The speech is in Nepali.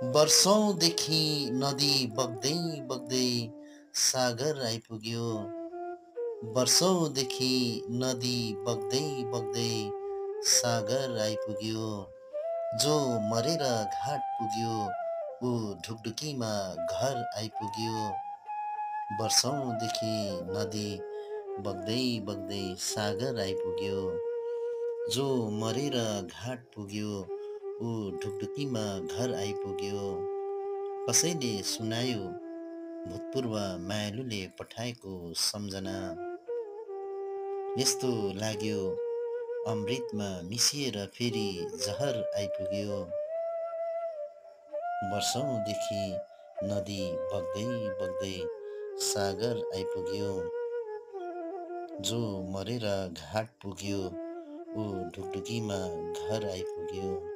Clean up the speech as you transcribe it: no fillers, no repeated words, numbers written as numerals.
वर्षौंदेखि नदी बग्दै बग्दै सागर आइपुग्यो। वर्षौंदेखि नदी बग्दै बग्दै सागर आइपुग्यो। जो मरेर घाट पुग्यो ऊ ढुकढुकीमा घर आइपुग्यो। वर्षौंदेखि नदी बग्दै बग्दै सागर आइपुग्यो। जो मरेर घाट पुग्यो ऊ ढुकढुकीमा घर आइपुग्यो। कसैले सुनायो भूतपूर्व मायालुले पठाएको सम्झना। यस्तो लाग्यो अमृतमा मिसिएर फेरि जहर आइपुग्यो। वर्षौंदेखि नदी बग्दै बग्दै सागर आइपुग्यो। जो मरेर घाट पुग्यो ऊ ढुकढुकीमा घर आइपुग्यो।